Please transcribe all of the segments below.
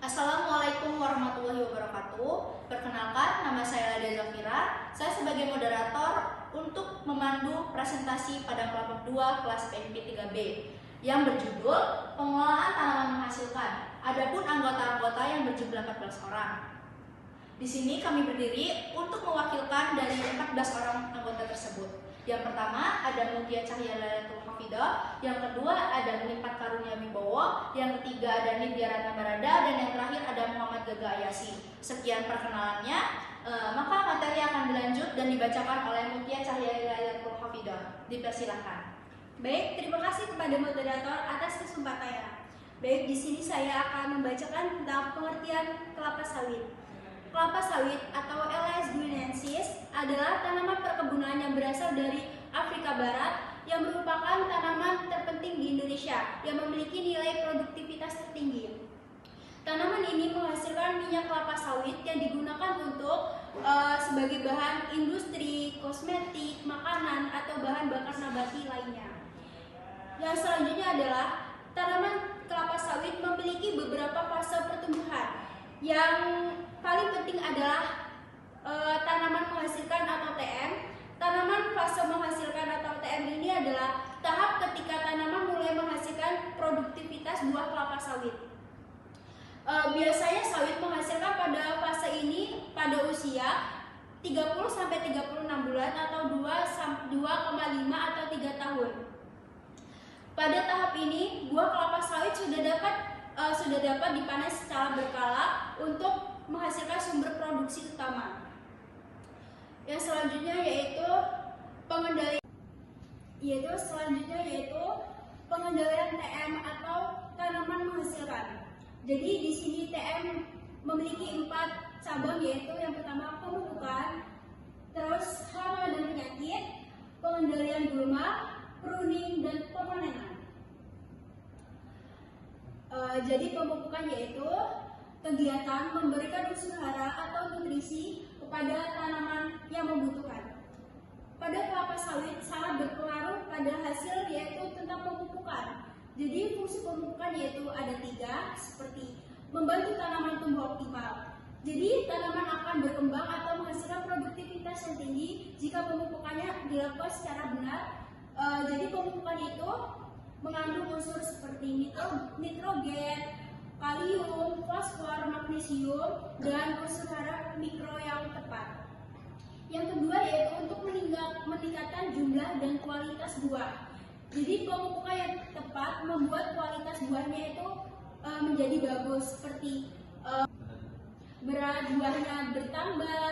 Assalamualaikum warahmatullahi wabarakatuh. Perkenalkan, nama saya Ladia Zafira. Saya sebagai moderator untuk memandu presentasi pada kelompok 2 kelas PMP 3B yang berjudul Pengelolaan Tanaman Menghasilkan. Adapun anggota-anggota yang berjumlah 14 orang. Di sini kami berdiri untuk mewakilkan dari 14 orang anggota tersebut. Yang pertama ada Mutia Cahya Lailatul Hafidah, yang kedua ada Melipat Karunia Wibowo, yang ketiga ada Nidya Ratna Barada, dan yang terakhir ada Muhammad Gaga Ayasi. Sekian perkenalannya, maka materi akan dilanjut dan dibacakan oleh Mutia Cahya Lailatul Hafidah. Dipersilakan. Baik, terima kasih kepada moderator atas kesempatannya. Baik, di sini saya akan membacakan tentang pengertian kelapa sawit. Kelapa sawit atau Elaeis guineensis adalah tanaman perkebunan yang berasal dari Afrika Barat yang merupakan tanaman terpenting di Indonesia yang memiliki nilai produktivitas tertinggi. Tanaman ini menghasilkan minyak kelapa sawit yang digunakan untuk sebagai bahan industri, kosmetik, makanan, atau bahan bakar nabati lainnya. Yang selanjutnya adalah tanaman kelapa sawit memiliki beberapa fase pertumbuhan. Yang paling penting adalah tanaman menghasilkan atau TM. Tanaman fase menghasilkan atau TM ini adalah tahap ketika tanaman mulai menghasilkan produktivitas buah kelapa sawit. Biasanya sawit menghasilkan pada fase ini pada usia 30-36 bulan atau 2,5 atau 3 tahun. Pada tahap ini, buah kelapa sawit sudah dapat dipanen secara berkala untuk menghasilkan sumber produksi utama. Yang selanjutnya yaitu pengendalian TM atau tanaman menghasilkan. Jadi di sini TM memiliki 4 cabang, yaitu yang pertama pemupukan, terus hama dan penyakit, pengendalian gulma, pruning, dan pemanenan. Jadi pemupukan yaitu kegiatan memberikan unsur hara atau nutrisi kepada tanaman yang membutuhkan. Pada kelapa sawit sangat berpengaruh pada hasil, yaitu tentang pemupukan. Jadi fungsi pemupukan yaitu ada 3, seperti membantu tanaman tumbuh optimal. Jadi tanaman akan berkembang atau menghasilkan produktivitas yang tinggi jika pemupukannya dilakukan secara benar. Jadi pemupukan itu mengandung unsur seperti nitrogen, kalium, fosfor, magnesium, dan unsur hara mikro yang tepat. Yang kedua yaitu untuk meningkatkan jumlah dan kualitas buah. Jadi pemupukan yang tepat membuat kualitas buahnya itu menjadi bagus, seperti berat buahnya bertambah,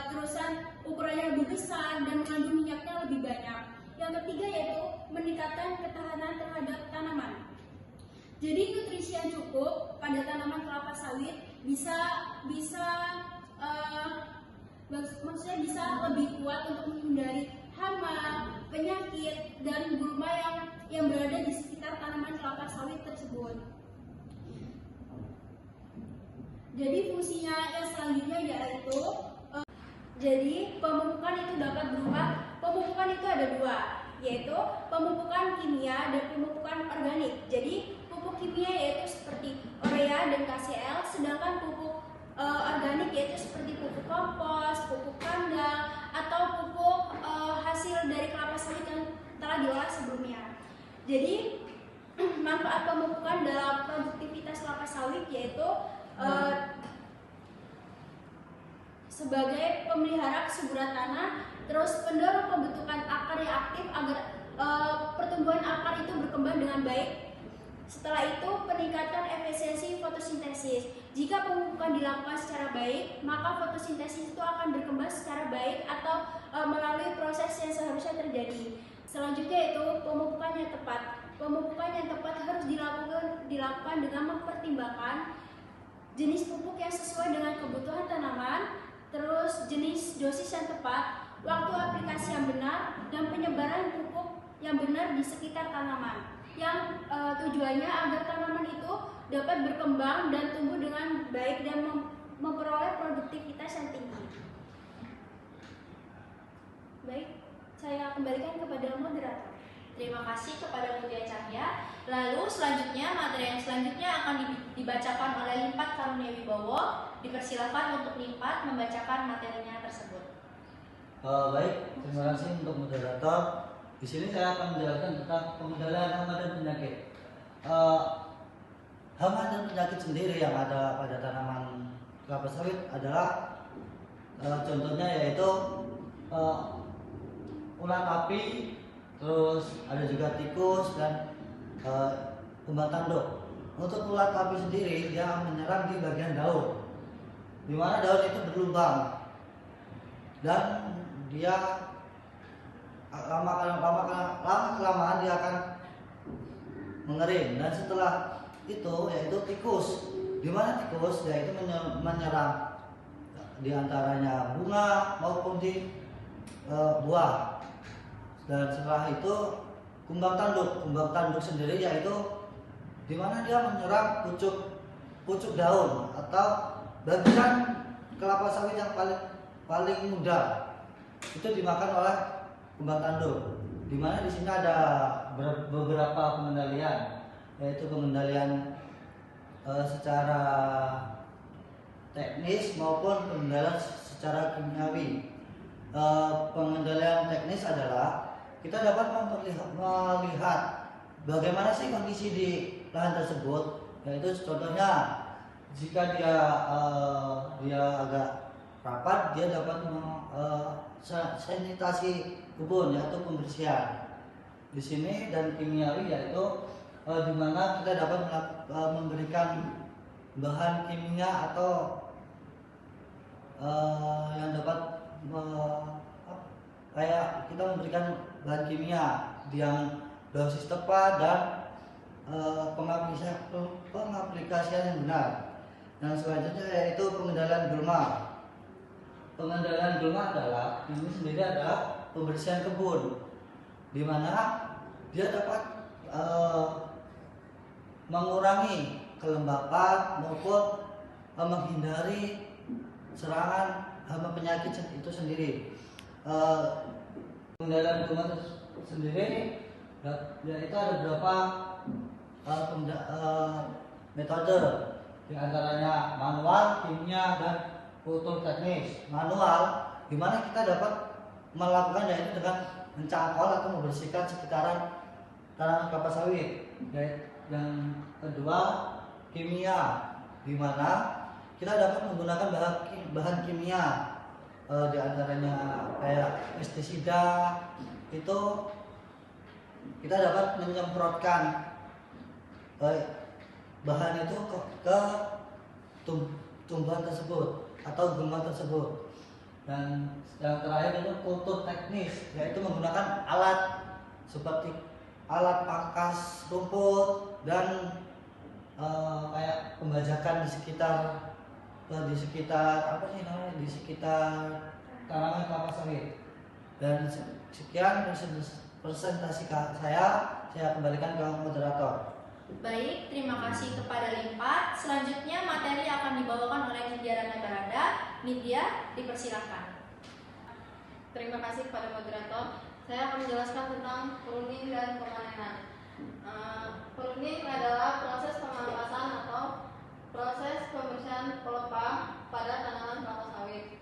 terusan ukurannya lebih besar, dan mengandung minyaknya lebih banyak. Yang ketiga yaitu meningkatkan ketahanan terhadap tanaman. Jadi nutrisi yang cukup pada tanaman kelapa sawit bisa lebih kuat untuk menghindari hama, penyakit, dan gulma yang berada di sekitar tanaman kelapa sawit tersebut. Jadi fungsinya yang selanjutnya yaitu jadi pemupukan itu dapat berupa, pemupukan itu ada 2, yaitu pemupukan kimia dan pemupukan organik. Jadi pupuk kimia yaitu seperti urea dan KCl, sedangkan pupuk organik yaitu seperti pupuk kompos, pupuk kandang, atau pupuk hasil dari kelapa sawit yang telah diolah sebelumnya. Jadi manfaat pemupukan dalam produktivitas kelapa sawit yaitu sebagai pemelihara kesuburan tanah, terus pendorong pembentukan akar yang aktif agar pertumbuhan akar itu berkembang dengan baik. Setelah itu, peningkatan efisiensi fotosintesis. Jika pemupukan dilakukan secara baik, maka fotosintesis itu akan berkembang secara baik atau melalui proses yang seharusnya terjadi. Selanjutnya itu pemupukan yang tepat. Pemupukan yang tepat harus dilakukan dengan mempertimbangkan jenis pupuk yang sesuai dengan kebutuhan tanaman, terus jenis dosis yang tepat, waktu aplikasi yang benar, dan penyebaran pupuk yang benar di sekitar tanaman. Yang tujuannya agar tanaman itu dapat berkembang dan tumbuh dengan baik dan memperoleh produktivitas yang tinggi. Baik, saya kembalikan kepada moderator. Terima kasih kepada Mutia Cahya. Lalu selanjutnya, materi yang selanjutnya akan dibacakan oleh Limpat Karunia Wibowo. Dipersilakan untuk Limpat membacakan materinya tersebut. Baik, terima kasih untuk moderator. Di sini saya akan menjelaskan tentang pengendalian hama dan penyakit. Hama dan penyakit sendiri yang ada pada tanaman kelapa sawit adalah contohnya yaitu ulat api, terus ada juga tikus dan kumbang tanduk. Untuk ulat api sendiri dia menyerang di bagian daun, di mana daun itu berlubang dan dia lama kelamaan dia akan mengering. Dan setelah itu yaitu tikus, di mana tikus yaitu menyerang di antaranya bunga maupun di buah. Dan setelah itu kumbang tanduk sendiri yaitu di mana dia menyerang pucuk daun atau bagian kelapa sawit yang paling muda, itu dimakan oleh kumbang tanduk. Di mana di sini ada beberapa pengendalian, yaitu pengendalian secara teknis maupun pengendalian secara kimiawi. Pengendalian teknis adalah kita dapat melihat bagaimana sih kondisi di lahan tersebut, yaitu contohnya jika dia agak rapat, dia dapat sanitasi kebun yaitu pembersihan di sini. Dan kimiawi yaitu di mana kita dapat memberikan bahan kimia atau yang dapat kayak kita memberikan bahan kimia yang dosis tepat dan pengaplikasian yang benar. Yang selanjutnya yaitu pengendalian gulma. Pengendalian gulma adalah ini sendiri adalah pembersihan kebun, di mana dia dapat mengurangi kelembapan maupun menghindari serangan hama penyakit itu sendiri. Pengendalian gulma sendiri yaitu ada beberapa metode, di antaranya manual, kimia, dan kultur teknis. Manual di mana kita dapat melakukan yaitu dengan mencangkol atau membersihkan sekitaran tanaman kelapa sawit. Yang kedua, kimia, di mana kita dapat menggunakan bahan kimia, di antaranya kayak pestisida. Itu kita dapat menyemprotkan bahan itu ke tumbuhan tersebut atau gulma tersebut. Dan yang terakhir itu kultur teknis, yaitu menggunakan alat seperti alat pangkas rumput dan kayak pembajakan di sekitar di sekitar tanaman kelapa sawit. Dan sekian presentasi saya kembalikan ke moderator. Baik, terima kasih kepada Limpat. Selanjutnya materi akan dibawakan oleh Nindya Rana Barada. Nindya, dipersilakan. Terima kasih kepada moderator. Saya akan menjelaskan tentang pruning dan pemanenan. Pruning adalah proses pemangkasan atau proses pembersihan pelepah pada tanaman kelapa sawit.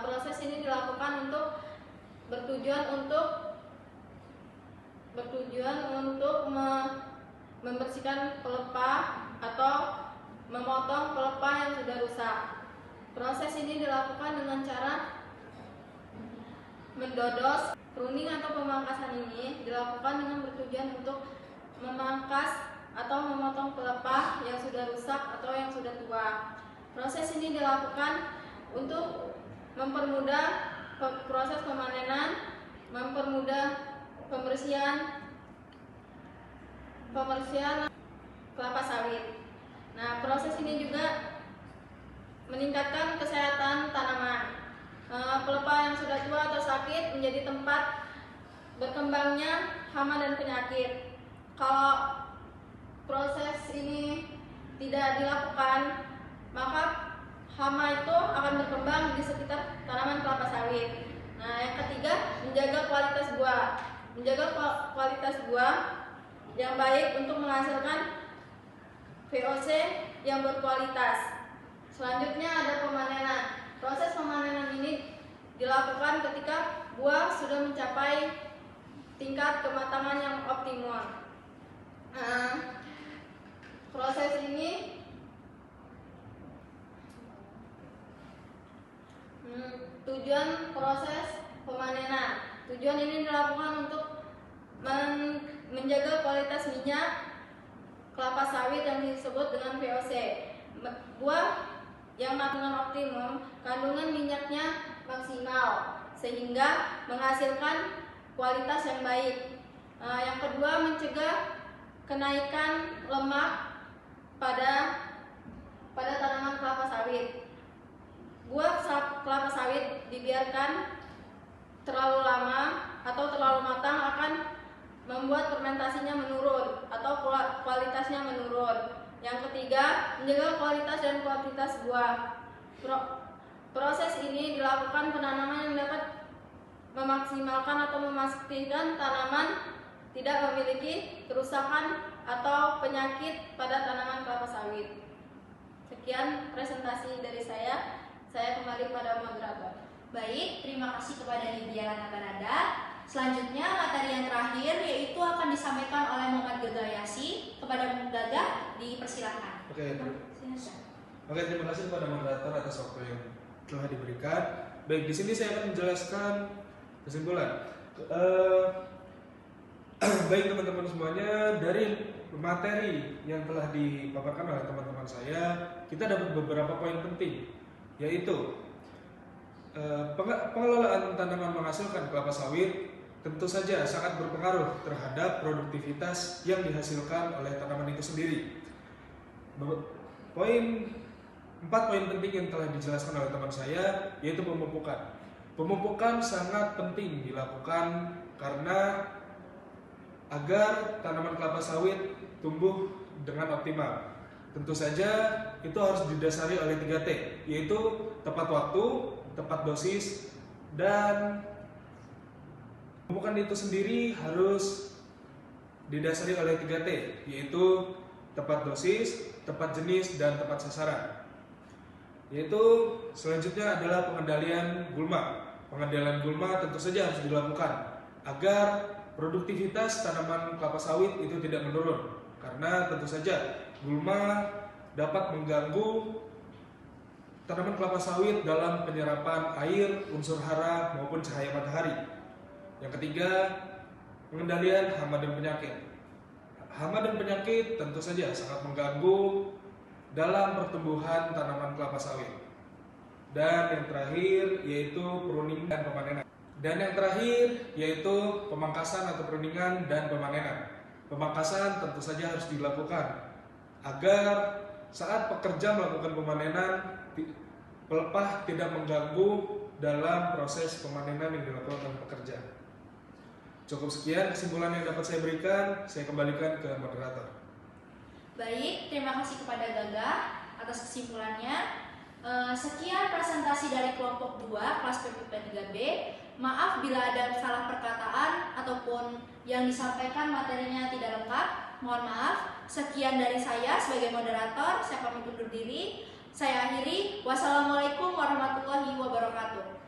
Proses ini dilakukan bertujuan untuk membersihkan pelepah atau memotong pelepah yang sudah rusak. Proses ini dilakukan dengan cara mendodos. Pruning atau pemangkasan ini dilakukan dengan bertujuan untuk memangkas atau memotong pelepah yang sudah rusak atau yang sudah tua. Proses ini dilakukan untuk mempermudah proses pemanenan, mempermudah pembersihan kelapa sawit. Nah, proses ini juga meningkatkan kesehatan tanaman. Pelepah yang sudah tua atau sakit menjadi tempat berkembangnya hama dan penyakit. Kalau proses ini tidak dilakukan, maka hama itu akan berkembang di sekitar tanaman kelapa sawit. Nah, yang ketiga, menjaga kualitas buah. menjaga kualitas buah yang baik untuk menghasilkan VOC yang berkualitas. Selanjutnya ada pemanenan. Proses pemanenan ini dilakukan ketika buah sudah mencapai tingkat kematangan yang optimal. Proses ini tujuan proses pemanenan. Tujuan ini dilakukan untuk menjaga kualitas minyak kelapa sawit yang disebut dengan VOC. Buah yang dengan optimum, kandungan minyaknya maksimal sehingga menghasilkan kualitas yang baik. Yang kedua, mencegah kenaikan lemak pada tanaman kelapa sawit. Buah kelapa sawit dibiarkan terlalu lama atau terlalu matang akan membuat fermentasinya menurun atau kualitasnya menurun. Yang ketiga, menjaga kualitas dan kuantitas buah. Proses ini dilakukan penanaman yang dapat memaksimalkan atau memastikan tanaman tidak memiliki kerusakan atau penyakit pada tanaman kelapa sawit. Sekian presentasi dari saya. Saya kembali pada moderator. Baik, terima kasih kepada Lydia Lanatanada. Selanjutnya materi yang terakhir yaitu akan disampaikan oleh Muhammad Gagayasi. Kepada Gaga dipersilakan. Oke, terima kasih kepada moderator atas waktu yang telah diberikan. Baik, di sini saya akan menjelaskan kesimpulan. Baik teman-teman semuanya, dari materi yang telah dipaparkan oleh teman-teman saya, kita dapat beberapa poin penting, yaitu pengelolaan tanaman menghasilkan kelapa sawit tentu saja sangat berpengaruh terhadap produktivitas yang dihasilkan oleh tanaman itu sendiri. 4 poin penting yang telah dijelaskan oleh teman saya, yaitu pemupukan. Pemupukan sangat penting dilakukan karena agar tanaman kelapa sawit tumbuh dengan optimal. Tentu saja itu harus didasari oleh 3T, yaitu tepat waktu, tepat dosis, dan pemupukan itu sendiri harus didasari oleh 3T, yaitu tepat dosis, tepat jenis, dan tepat sasaran. Yaitu selanjutnya adalah pengendalian gulma. Pengendalian gulma tentu saja harus dilakukan agar produktivitas tanaman kelapa sawit itu tidak menurun, karena tentu saja gulma dapat mengganggu tanaman kelapa sawit dalam penyerapan air, unsur hara maupun cahaya matahari. Yang ketiga, pengendalian hama dan penyakit. Hama dan penyakit tentu saja sangat mengganggu dalam pertumbuhan tanaman kelapa sawit. Dan yang terakhir yaitu pruning dan pemanenan. Dan yang terakhir yaitu pemangkasan atau pruningan dan pemanenan. Pemangkasan tentu saja harus dilakukan agar saat pekerja melakukan pemanenan, pelepah tidak mengganggu dalam proses pemanenan yang dilakukan oleh pekerja. Cukup sekian kesimpulan yang dapat saya berikan. Saya kembalikan ke moderator. Baik, terima kasih kepada Gaga atas kesimpulannya. Sekian presentasi dari kelompok 2 kelas PPP 3B. Maaf bila ada salah perkataan ataupun yang disampaikan materinya tidak lengkap. Mohon maaf. Sekian dari saya sebagai moderator. Saya pamit undur diri. Saya akhiri. Wassalamualaikum warahmatullahi wabarakatuh.